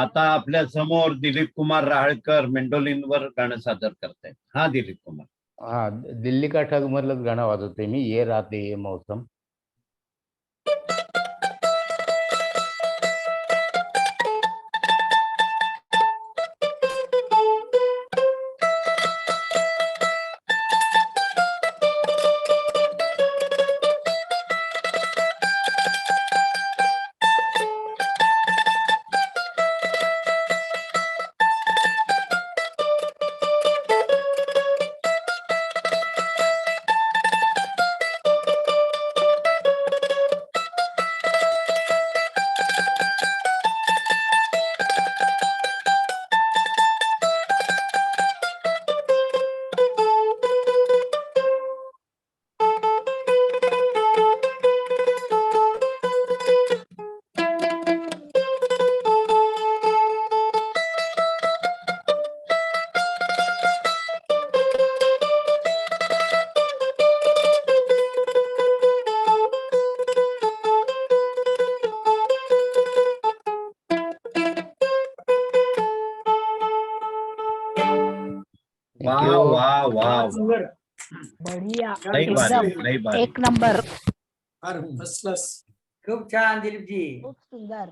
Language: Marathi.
आता आपल्या समोर दिलीप कुमार राहळकर मेंडोलिनवर गाणं सादर करतायत. हा दिलीप कुमार. हा, दिल्ली का ठग मधलंच गाणं वाजवते मी, ये रात ये मौसम. वाह वाह वाह वाह. बढिया. लई भारी, लई भारी. एक नंबर. खूप छान दिलीपजी. खूप सुंदर.